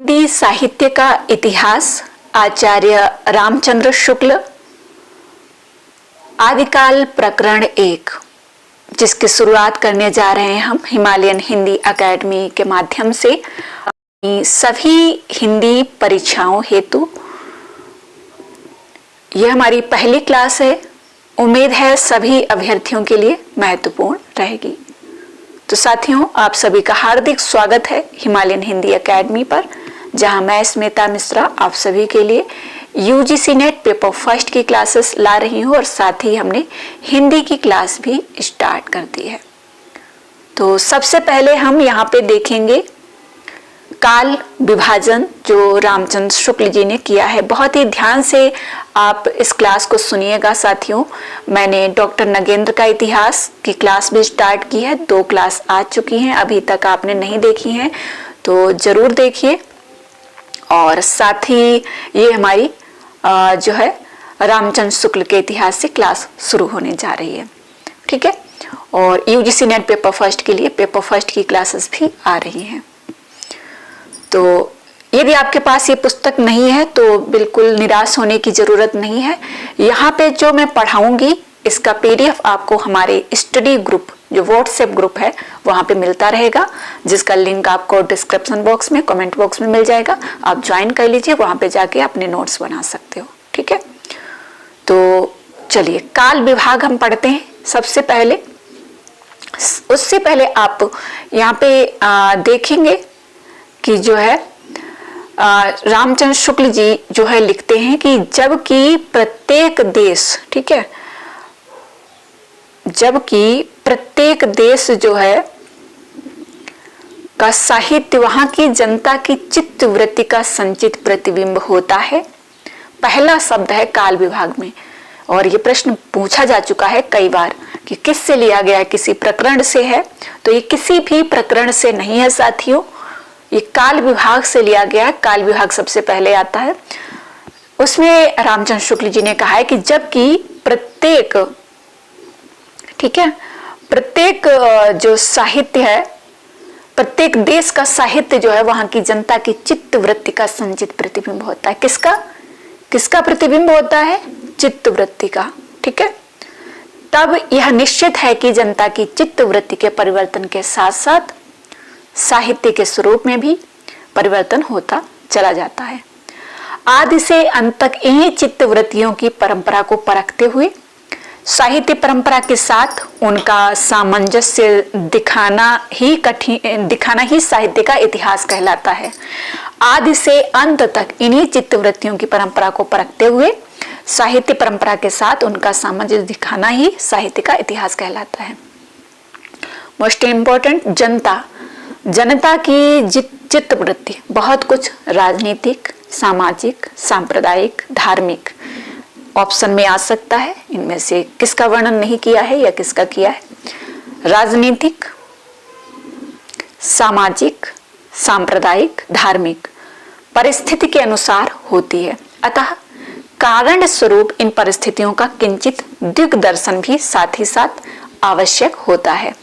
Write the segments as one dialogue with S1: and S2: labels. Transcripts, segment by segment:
S1: हिंदी साहित्य का इतिहास आचार्य रामचंद्र शुक्ल आदिकाल प्रकरण 1, जिसकी शुरुआत करने जा रहे हैं हम हिमालयन हिंदी एकेडमी के माध्यम से सभी हिंदी परीक्षाओं हेतु। यह हमारी पहली क्लास है। उम्मीद है सभी अभ्यर्थियों के लिए महत्वपूर्ण रहेगी। तो साथियों, आप सभी का हार्दिक स्वागत है हिमालयन हिंदी एकेडमी पर, जहां मैं स्मिता मिश्रा आप सभी के लिए यूजीसी नेट पेपर फर्स्ट की क्लासेस ला रही हूं और साथ ही हमने हिंदी की क्लास भी स्टार्ट कर दी है। तो सबसे पहले हम यहाँ पे देखेंगे काल विभाजन जो रामचंद्र शुक्ल जी ने किया है। बहुत ही ध्यान से आप इस क्लास को सुनिएगा साथियों। मैंने डॉक्टर नगेंद्र का इतिहास की क्लास भी स्टार्ट की है। 2 क्लास आ चुकी हैं, अभी तक आपने नहीं देखी हैं तो जरूर देखिए। और साथ ही ये हमारी जो है रामचंद्र शुक्ल के इतिहास से क्लास शुरू होने जा रही है, ठीक है। और यूजीसी नेट पेपर फर्स्ट के लिए पेपर फर्स्ट की क्लासेस भी आ रही हैं। तो यदि आपके पास ये पुस्तक नहीं है तो बिल्कुल निराश होने की जरूरत नहीं है। यहाँ पे जो मैं पढ़ाऊंगी इसका पीडीएफ आपको हमारे स्टडी ग्रुप जो व्हाट्सएप ग्रुप है वहां पे मिलता रहेगा, जिसका लिंक आपको डिस्क्रिप्शन बॉक्स में कमेंट बॉक्स में मिल जाएगा। आप ज्वाइन कर लीजिए, वहां पे जाके अपने नोट्स बना सकते हो, ठीक है। तो चलिए काल विभाग हम पढ़ते हैं सबसे पहले। उससे पहले आप यहाँ पे देखेंगे कि जो है रामचंद्र शुक्ल जी जो है लिखते हैं कि जबकि प्रत्येक देश, ठीक है, जबकि प्रत्येक देश जो है का साहित्य वहां की जनता की चित्त वृत्ति का संचित प्रतिबिंब होता है। पहला शब्द है काल विभाग में, और ये प्रश्न पूछा जा चुका है कई बार कि किससे लिया गया है, किसी प्रकरण से है। तो ये किसी भी प्रकरण से नहीं है साथियों, ये काल विभाग से लिया गया है। काल विभाग सबसे पहले आता है। उसमें रामचंद्र शुक्ल जी ने कहा है कि जबकि प्रत्येक, ठीक है, प्रत्येक जो साहित्य है, प्रत्येक देश का साहित्य जो है वहां की जनता की चित्त वृत्ति का संचित प्रतिबिंब होता है। किसका प्रतिबिंब होता है? चित्त वृत्ति का, ठीक है। तब यह निश्चित है कि जनता की चित्त वृत्ति के परिवर्तन के साथ साथ साहित्य के स्वरूप में भी परिवर्तन होता चला जाता है। आदि से अंत तक इन्हीं चित्त वृत्तियों की परंपरा को परखते हुए साहित्य परंपरा के साथ उनका सामंजस्य दिखाना ही साहित्य का इतिहास कहलाता है। आदि से अंत तक इन्हीं चित्त वृत्तियों की परंपरा को परखते हुए साहित्य परंपरा के साथ उनका सामंजस्य दिखाना ही साहित्य का इतिहास कहलाता है। मोस्ट इंपॉर्टेंट, जनता की चित्त वृत्ति, बहुत कुछ राजनीतिक, सामाजिक, सांप्रदायिक, धार्मिक ऑप्शन में आ सकता है। इनमें से किसका वर्णन नहीं किया है या किसका किया है? राजनीतिक, सामाजिक, सांप्रदायिक, धार्मिक परिस्थिति के अनुसार होती है। अतः कारण स्वरूप इन परिस्थितियों का किंचित दिग्दर्शन भी साथ ही साथ आवश्यक होता है।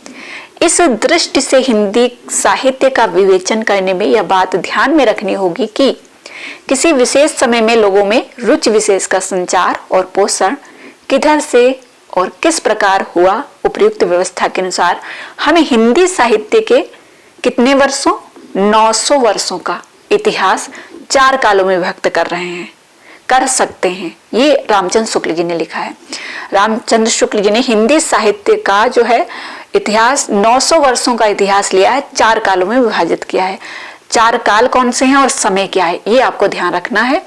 S1: इस दृष्टि से हिंदी साहित्य का विवेचन करने में यह बात ध्यान में रखनी होगी कि किसी विशेष समय में लोगों में रुचि विशेष का संचार और पोषण किधर से और किस प्रकार हुआ, उपयुक्त व्यवस्था के अनुसार हमें हिंदी साहित्य के कितने वर्षों, 900 वर्षों का इतिहास 4 कालों में व्यक्त कर सकते हैं। ये रामचंद्र शुक्ल जी ने लिखा है। रामचंद्र शुक्ल जी ने हिंदी साहित्य का जो है इतिहास 900 वर्षों का इतिहास लिया है, 4 कालों में विभाजित किया है। 4 काल कौन से हैं और समय क्या है, ये आपको ध्यान रखना है।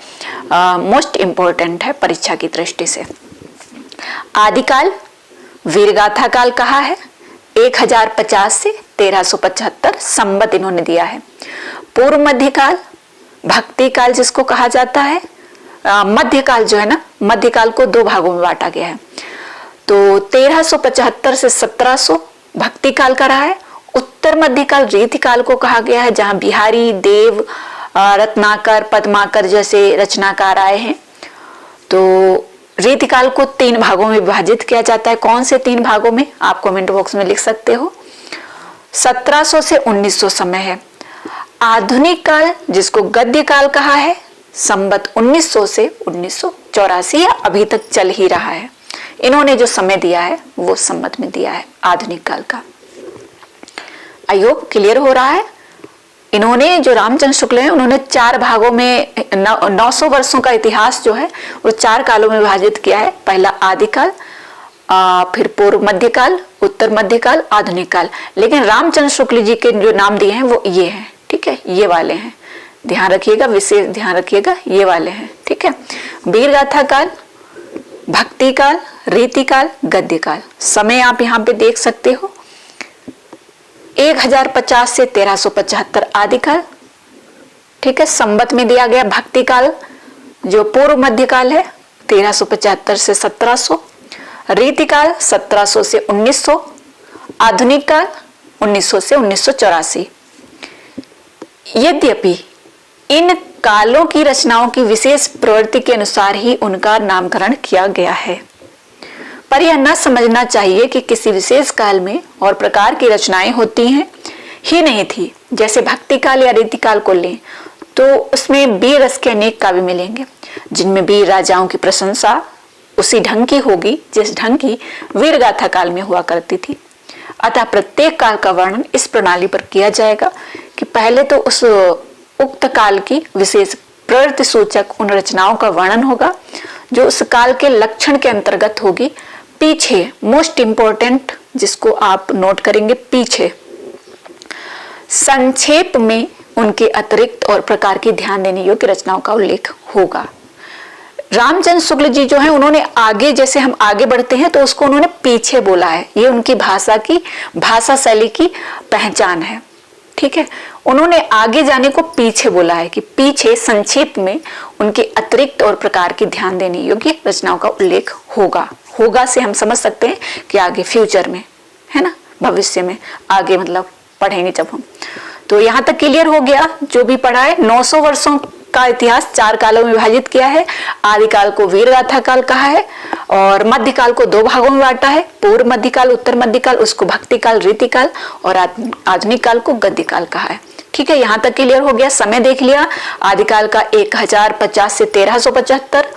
S1: मोस्ट इंपॉर्टेंट है परीक्षा की दृष्टि से। आदिकाल, वीरगाथा काल कहा है, 1050 से 1375 संवत इन्होंने दिया है। पूर्व मध्यकाल, भक्ति काल जिसको कहा जाता है, मध्यकाल जो है ना, मध्यकाल को 2 भागों में बांटा गया है। तो 1375 से 1700 भक्ति काल का रहा है। उत्तर मध्यकाल रीतिकाल को कहा गया है, जहां बिहारी, देव, रत्नाकर, पद्माकर जैसे रचनाकार आए हैं। तो रीतिकाल को 3 भागों में विभाजित किया जाता है। कौन से 3 भागों में आप कमेंट बॉक्स में लिख सकते हो। 1700 से 1900 समय है। आधुनिक काल जिसको गद्य काल कहा है, संवत 1900 से 1984 या अभी तक चल ही रहा है। इन्होंने जो समय दिया है वो संवत में दिया है आधुनिक काल का। आई होप क्लियर हो रहा है। इन्होंने जो रामचंद्र शुक्ल हैं उन्होंने 4 भागों में 900 वर्षों का इतिहास जो है वो 4 कालों में विभाजित किया है। पहला आदिकाल, फिर पूर्व मध्यकाल, उत्तर मध्यकाल, आधुनिक काल। लेकिन रामचंद्र शुक्ल जी के जो नाम दिए हैं वो ये हैं, ठीक है, ये वाले हैं, ध्यान रखिएगा, विशेष ध्यान रखिएगा, ये वाले हैं, ठीक है। वीर गाथा काल, भक्ति काल, रीति काल, गद्य काल। समय आप यहाँ पे देख सकते हो 1050 से 1375 आदिकाल, ठीक है। संवत में दिया गया भक्ति काल जो पूर्व मध्यकाल है 1375 से 1700, रीति काल 1700 से 1900, आधुनिक काल 1900 से 1984। यद्यपि इन कालों की रचनाओं की विशेष प्रवृत्ति के अनुसार ही उनका नामकरण किया गया है, पर यह न समझना चाहिए कि किसी विशेष काल में और प्रकार की रचनाएं होती हैं ही नहीं थी। जैसे भक्ति काल या रीति काल को लें तो उसमें वीर रस के अनेक काव्य मिलेंगे जिनमें वीर राजाओं की प्रशंसा उसी ढंग की होगी जिस ढंग की वीर गाथा काल में हुआ करती थी। अतः प्रत्येक काल का वर्णन इस प्रणाली पर किया जाएगा कि पहले तो उस उक्त काल की विशेष प्रवृत्ति सूचक उन रचनाओं का वर्णन होगा जो उस काल के लक्षण के अंतर्गत होगी। पीछे मोस्ट इंपॉर्टेंट जिसको आप नोट करेंगे, पीछे संक्षेप में उनके अतिरिक्त और प्रकार की ध्यान देने योग्य रचनाओं का उल्लेख होगा। रामचंद्र शुक्ल जी जो है उन्होंने आगे, जैसे हम आगे बढ़ते हैं तो उसको उन्होंने पीछे बोला है। ये उनकी भाषा शैली की पहचान है, ठीक है। उन्होंने आगे जाने को पीछे बोला है कि पीछे संक्षेप में उनके अतिरिक्त और प्रकार की ध्यान देने योग्य रचनाओं का उल्लेख होगा। होगा से हम समझ सकते हैं कि आगे फ्यूचर में, है ना, भविष्य में, आगे मतलब पढ़ेंगे जब हम। तो यहाँ तक क्लियर हो गया। जो भी पढ़ा है 900 वर्षों का इतिहास 4 कालों में विभाजित किया है। आदिकाल को वीर गाथा काल कहा है और मध्यकाल को 2 भागों में बांटा है, पूर्व मध्यकाल, उत्तर मध्यकाल, उसको भक्ति काल, रीति काल, और आधुनिक काल को गद्य काल कहा है, ठीक है। यहाँ तक क्लियर हो गया। समय देख लिया, आदिकाल का 1050 से 1375,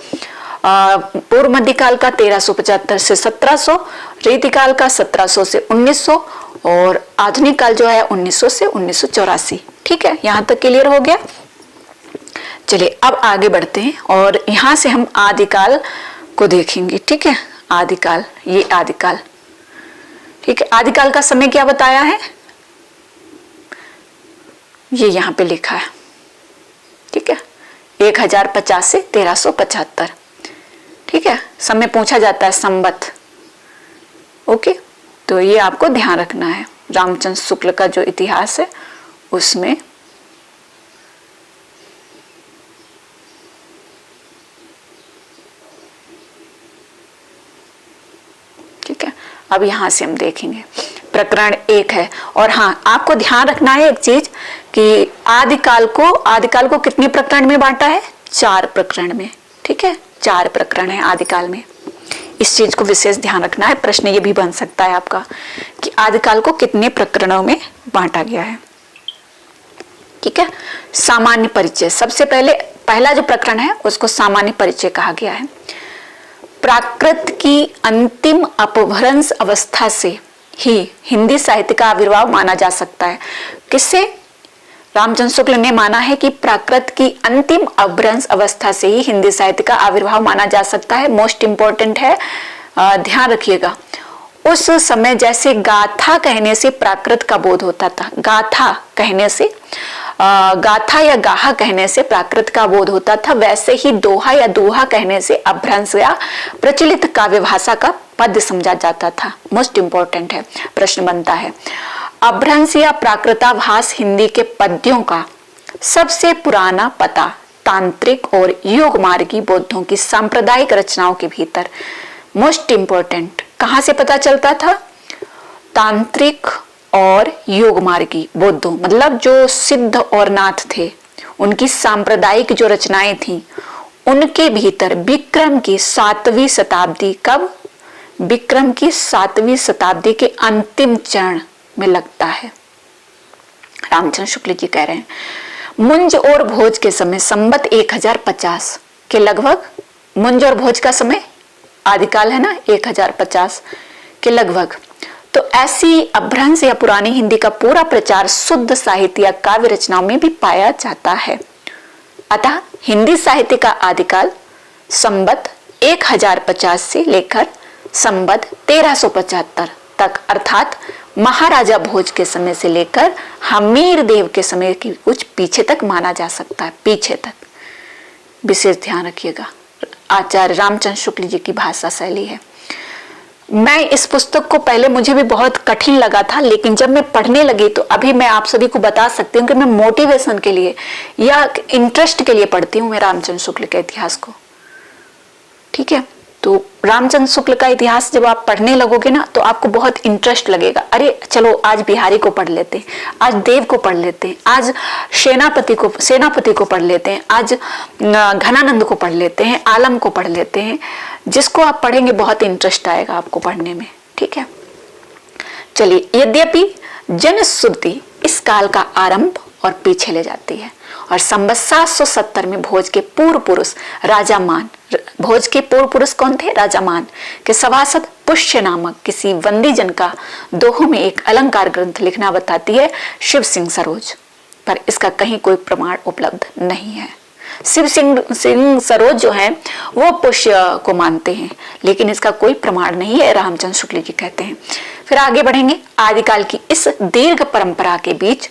S1: पूर्व मध्यकाल का 1375 से 1700, रीति काल का 1700 से 1900 और आधुनिक काल जो है 1900 से 1984, ठीक है। यहाँ तक क्लियर हो गया। चलिए अब आगे बढ़ते हैं और यहाँ से हम आदिकाल को देखेंगे, ठीक है। आदिकाल, ये आदिकाल, ठीक है। आदिकाल का समय क्या बताया है, ये यहाँ पे लिखा है, ठीक है, 1050 से 1375, ठीक है। समय पूछा जाता है संवत, ओके। तो ये आपको ध्यान रखना है। रामचंद्र शुक्ल का जो इतिहास है उसमें ठीक है। अब यहां से हम देखेंगे प्रकरण 1 है। और हाँ, आपको ध्यान रखना है एक चीज कि आदिकाल को कितने प्रकरण में बांटा है, 4 प्रकरण में, ठीक है। 4 प्रकरण है आदिकाल में। इस चीज को विशेष ध्यान रखना है। प्रश्न ये भी बन सकता है आपका कि आदिकाल को कितने प्रकरणों में बांटा गया है, ठीक है। सामान्य परिचय, सबसे पहला जो प्रकरण है उसको सामान्य परिचय कहा गया है। प्राकृत की अंतिम अपभ्रंश अवस्था से ही हिंदी साहित्य का आविर्भाव माना जा सकता है। किससे? रामचंद्र शुक्ल ने माना है कि प्राकृत की अंतिम अपभ्रंश अवस्था से ही हिंदी साहित्य का आविर्भाव माना जा सकता है। मोस्ट इंपॉर्टेंट है, ध्यान रखिएगा। उस समय जैसे गाथा कहने से प्राकृत का बोध होता था, गाथा कहने से गाथा या गाहा कहने से प्राकृत का बोध होता था, वैसे ही दोहा या दोहा कहने से अपभ्रंश या प्रचलित काव्य भाषा का पद समझा जाता था। मोस्ट इंपॉर्टेंट है, प्रश्न बनता है। अपभ्रंश या प्राकृताभास हिंदी के पद्यों का सबसे पुराना पता तांत्रिक और योगमार्गी बौद्धों की सांप्रदायिक रचनाओं के भीतर, मोस्ट इंपॉर्टेंट, कहां से पता चलता था? तांत्रिक और योगमार्गी बौद्धों, मतलब जो सिद्ध और नाथ थे, उनकी सांप्रदायिक जो रचनाएं थी उनके भीतर विक्रम की 7वीं शताब्दी, कब? विक्रम की 7वीं शताब्दी के अंतिम चरण में लगता है। रामचंद्र शुक्ल जी कह रहे हैं मुंज और भोज के समय संवत 1050 के लगभग, मुंज और भोज का समय आदिकाल है ना 1050 के लगभग। तो ऐसी अपभ्रंश या पुरानी हिंदी का पूरा प्रचार शुद्ध साहित्य या काव्य रचनाओं में भी पाया जाता है। अतः हिंदी साहित्य का आदिकाल संवत 1050 से लेकर संवत 1375 तक, अर्थात महाराजा भोज के समय से लेकर हमीर देव के समय की कुछ पीछे तक माना जा सकता है, पीछे तक। विशेष ध्यान रखिएगा, आचार्य रामचंद्र शुक्ल जी की भाषा शैली है। मैं इस पुस्तक को पहले मुझे भी बहुत कठिन लगा था, लेकिन जब मैं पढ़ने लगी तो अभी मैं आप सभी को बता सकती हूँ कि मैं मोटिवेशन के लिए या इंटरेस्ट के लिए पढ़ती हूँ मैं रामचंद्र शुक्ल के इतिहास को। ठीक है, तो रामचंद्र शुक्ल का इतिहास जब आप पढ़ने लगोगे ना तो आपको बहुत इंटरेस्ट लगेगा। अरे चलो आज बिहारी को पढ़ लेते हैं, आज देव को पढ़ लेते हैं, आज सेनापति को पढ़ लेते हैं, आज घनानंद को पढ़ लेते हैं, आलम को पढ़ लेते हैं। जिसको आप पढ़ेंगे बहुत इंटरेस्ट आएगा आपको पढ़ने में। ठीक है, चलिए, यद्यपि जनश्रुति इस काल का आरंभ और पीछे ले जाती है और संवत 770 में भोज के पूर्व पुरुष राजा मान, भोज के पूर्व पुरुष कौन थे? राजा मान के सभासद पुष्य नामक किसी वंदीजन का दोहों में एक अलंकार ग्रंथ लिखना बताती है शिव सिंह सरोज, पर इसका कहीं कोई प्रमाण उपलब्ध नहीं है। शिव सिंह सरोज जो है वो पुष्य को मानते हैं, लेकिन इसका कोई प्रमाण नहीं है, रामचंद्र शुक्ल जी कहते हैं। फिर आगे बढ़ेंगे। आदिकाल की इस दीर्घ परंपरा के बीच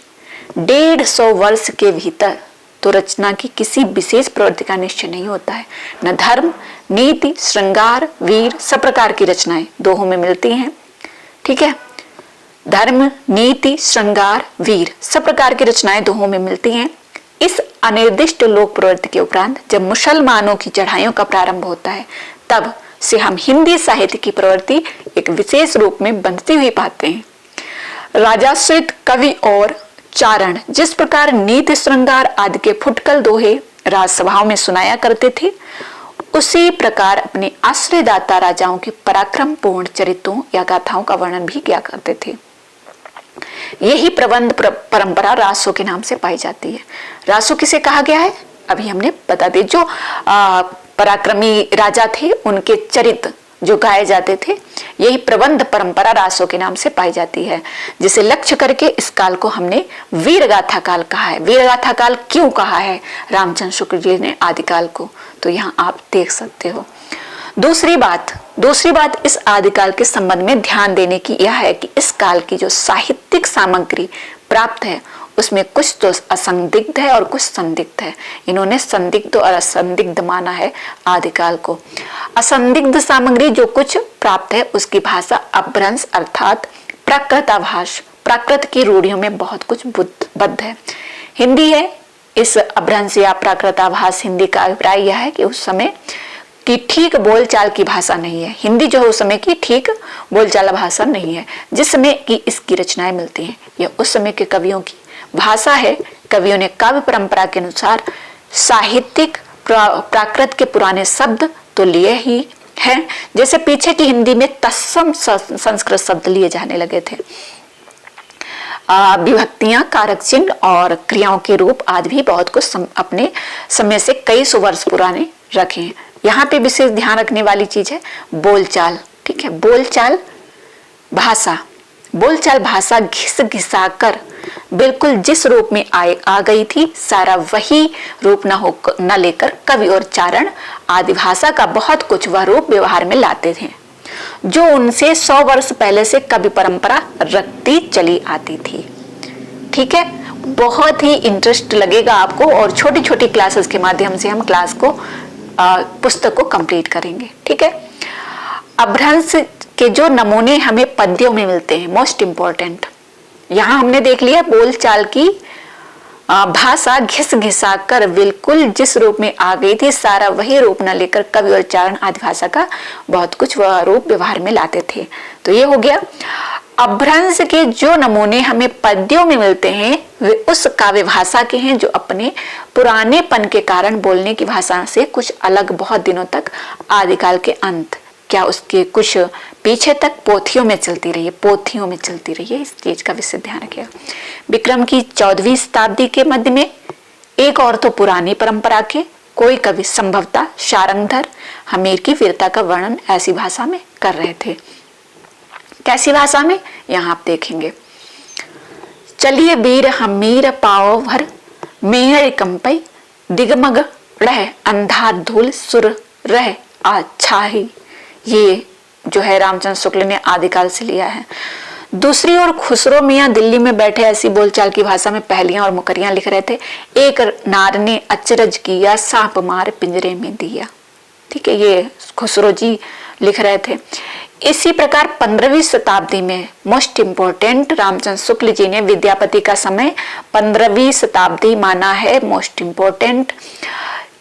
S1: 150 वर्ष के भीतर तो रचना की किसी विशेष प्रवृत्ति का निश्चय नहीं होता है। न धर्म, नीति, श्रृंगार, वीर, सब प्रकार की रचनाएं दोहों में मिलती हैं। ठीक है, धर्म, नीति, श्रृंगार, वीर, सब प्रकार की रचनाएं दोहों में मिलती हैं। इस अनिर्दिष्ट लोक प्रवृत्ति के उपरांत जब मुसलमानों की चढ़ाइयों का प्रारंभ होता है, तब से हम हिंदी साहित्य की प्रवृत्ति एक विशेष रूप में बनती हुई पाते हैं। राजाश्रित कवि और चारण जिस प्रकार नीति, श्रृंगार आदि के फुटकल दोहे राजसभाओं में सुनाया करते थे, उसी प्रकार अपने आश्रयदाता राजाओं के पराक्रम पूर्ण चरित्रों या गाथाओं का वर्णन भी किया करते थे। यही प्रबंध परंपरा रासो के नाम से पाई जाती है। रासो किसे कहा गया है? अभी हमने बता दिया। जो पराक्रमी राजा थे उनके चरित्र जो गाए जाते थे, यही प्रबंध परंपरा रासो के नाम से पाई जाती है, जिसे लक्ष्य करके इस काल को हमने वीरगाथा काल कहा है। वीरगाथा काल क्यों कहा है रामचंद्र शुक्ल जी ने आदिकाल को? तो यहाँ आप देख सकते हो। दूसरी बात इस आदिकाल के संबंध में ध्यान देने की यह है कि इस काल की जो साहित्यिक सामग्री प्राप्त है उसमें कुछ तो असंदिग्ध है और कुछ संदिग्ध है। इन्होंने संदिग्ध और असंदिग्ध माना है आदिकाल को। असंदिग्ध सामग्री जो कुछ प्राप्त है उसकी भाषा अपभ्रंश अर्थात प्राकृताभास, प्राकृत की रूढ़ियों में बहुत कुछ बद्ध है। हिंदी है इस अपभ्रंश या प्राकृताभास हिंदी का अभिप्राय यह है कि उस समय की ठीक बोलचाल की भाषा नहीं है। हिंदी जो है उस समय की ठीक बोलचाल भाषा नहीं है जिस समय की इसकी रचनाएं मिलती हैं। यह उस समय के कवियों की भाषा है। कवियों ने काव्य परंपरा के अनुसार साहित्यिक प्राकृत के पुराने शब्द तो लिए ही हैं, जैसे पीछे की हिंदी में तत्सम संस्कृत शब्द लिए जाने लगे थे। विभक्तियां, कारक चिन्ह और क्रियाओं के रूप आदि भी बहुत कुछ अपने समय से कई सौ वर्ष पुराने रखे हैं। यहाँ पे विशेष ध्यान रखने वाली चीज है बोलचाल। ठीक है, बोलचाल भाषा घिस घिसा कर बिल्कुल जिस रूप में आ गई थी, सारा वही रूप न लेकर कवि और चारण आदि भाषा का बहुत कुछ वह रूप व्यवहार में लाते थे जो उनसे 100 वर्ष पहले से कवि परंपरा रखती चली आती थी। ठीक है, बहुत ही इंटरेस्ट लगेगा आपको और छोटी छोटी क्लासेस के माध्यम से हम क्लास को पुस्तक को कंप्लीट करेंगे। ठीक है, अपभ्रंश के जो नमूने हमें पद्यों में मिलते हैं, मोस्ट इंपॉर्टेंट, यहाँ हमने देख लिया बोलचाल की भाषा घिस घिसा कर बिल्कुल जिस रूप में आ गई थी, सारा वही रूप न लेकर कवि और चारण आदि भाषा का बहुत कुछ वह रूप व्यवहार में लाते थे। तो ये हो गया। अपभ्रंश के जो नमूने हमें पद्यों में मिलते हैं वे उस काव्य भाषा के हैं जो अपने पुरानेपन के कारण बोलने की भाषा से कुछ अलग बहुत दिनों तक आदिकाल के अंत क्या उसके कुछ पीछे तक पोथियों में चलती रही है। इस चीज का विशेष ध्यान रखिएगा। विक्रम की 14वीं शताब्दी के मध्य में एक और तो पुरानी परंपरा के कोई कवि संभवतः शारंगधर हमीर की वीरता का वर्णन ऐसी भाषा में कर रहे थे। कैसी भाषा में, यहां आप देखेंगे। चलिए वीर हमीर पाओ भर मेहर कंपई दिगमग रह अंधार धूल सुर रह आछाही। ये जो है रामचंद्र शुक्ल ने आदिकाल से लिया है। दूसरी ओर खुसरो मियाँ दिल्ली में बैठे ऐसी बोलचाल की भाषा में पहलियां और मुकरियां लिख रहे थे। एक नार ने अचरज किया सांप मार पिंजरे में दिया। ठीक है, ये खुसरो जी लिख रहे थे। इसी प्रकार 15वीं शताब्दी में मोस्ट इम्पोर्टेंट रामचंद्र शुक्ल जी ने विद्यापति का समय 15वीं शताब्दी माना है मोस्ट इम्पोर्टेंट।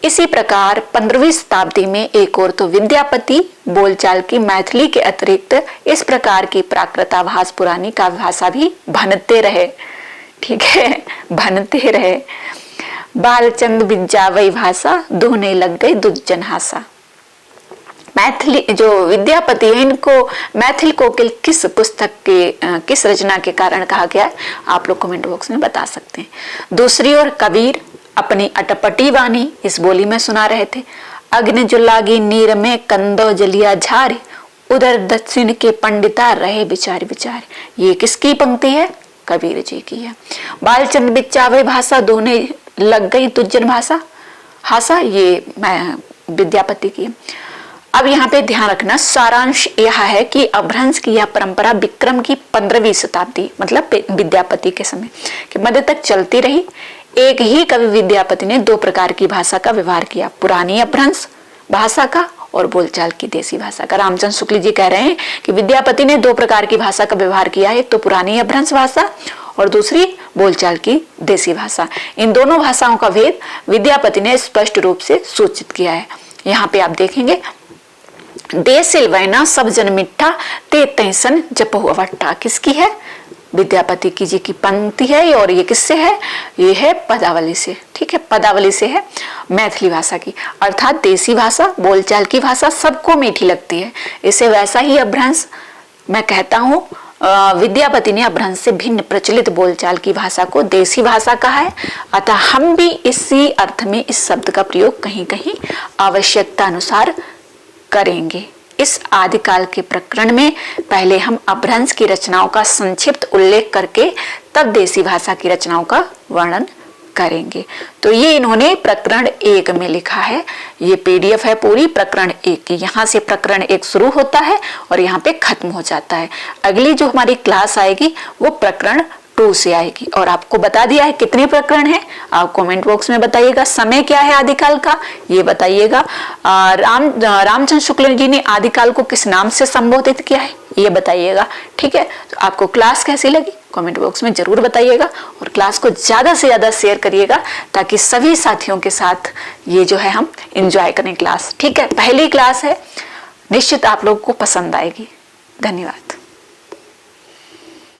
S1: इसी प्रकार 15वीं शताब्दी में एक और तो विद्यापति बोलचाल की मैथिली के अतिरिक्त इस प्रकार की प्राकृताभास पुरानी काव्य भाषा भी भनते रहे। ठीक है, भनते रहे। बालचंद बिजावई भाषा दुहने लग गई दुज्जन हासा। मैथिली जो विद्यापति है, इनको मैथिल कोकिल किस पुस्तक के किस रचना के कारण कहा गया है, आप लोग कमेंट बॉक्स में बता सकते हैं। दूसरी ओर कबीर अपनी अटपटी वाणी इस बोली में सुना रहे थे। अग्नि जो लागी नीर में कंदो जलिया झारे, उधर दक्षिण के पंडिता रहे बिचारे बिचारे। ये किसकी पंक्ति है, कबीर जी की है। बालचंद बिचावे भाषा दोने लग गई तुज्जन भाषा हासा, ये विद्यापति की। अब यहाँ पे ध्यान रखना, सारांश यह है कि अपभ्रंश की यह परंपरा विक्रम की 15वीं शताब्दी मतलब विद्यापति के समय के मध्य तक चलती रही। एक ही कवि विद्यापति ने दो प्रकार की भाषा का व्यवहार किया, पुरानी अपभ्रंश भाषा का और बोलचाल की देसी भाषा का। रामचंद्र शुक्ल जी कह रहे हैं कि विद्यापति ने दो प्रकार की भाषा का व्यवहार किया है, एक तो पुरानी अपभ्रंश भाषा और दूसरी बोलचाल की देसी भाषा। इन दोनों भाषाओं का भेद विद्यापति ने स्पष्ट रूप से सूचित किया है। यहाँ पे आप देखेंगे, देसिल वैना सब जन मिठा ते तैसन जपहु अवट्टा, किसकी है, विद्यापति की जी की पंक्ति है। और ये किससे है, ये है पदावली से। ठीक है, पदावली से है, मैथिली भाषा की। अर्थात देसी भाषा बोलचाल की भाषा सबको मीठी लगती है। इसे वैसा ही अपभ्रंश मैं कहता हूँ, विद्यापति ने अपभ्रंश से भिन्न प्रचलित बोलचाल की भाषा को देसी भाषा कहा है। अतः हम भी इसी अर्थ में इस शब्द का प्रयोग कहीं कहीं आवश्यकता अनुसार करेंगे। इस आदिकाल के प्रकरण में पहले हम अपभ्रंश की रचनाओं का संक्षिप्त उल्लेख करके तब देसी भाषा की रचनाओं का वर्णन करेंगे। तो ये इन्होंने प्रकरण 1 में लिखा है। ये पीडीएफ है पूरी प्रकरण 1 की। यहाँ से प्रकरण 1 शुरू होता है और यहाँ पे खत्म हो जाता है। अगली जो हमारी क्लास आएगी वो प्रकरण 2 से आएगी। और आपको बता दिया है कितने प्रकरण हैं, आप कमेंट बॉक्स में बताइएगा। समय क्या है आदिकाल का, ये बताइएगा। रामचंद्र शुक्ल जी ने आदिकाल को किस नाम से संबोधित किया है, ये बताइएगा। ठीक है, तो आपको क्लास कैसी लगी कमेंट बॉक्स में जरूर बताइएगा। और क्लास को ज्यादा से ज्यादा शेयर करिएगा ताकि सभी साथियों के साथ ये जो है हम एंजॉय करें क्लास। ठीक है, पहली क्लास है, निश्चित आप लोग को पसंद आएगी। धन्यवाद।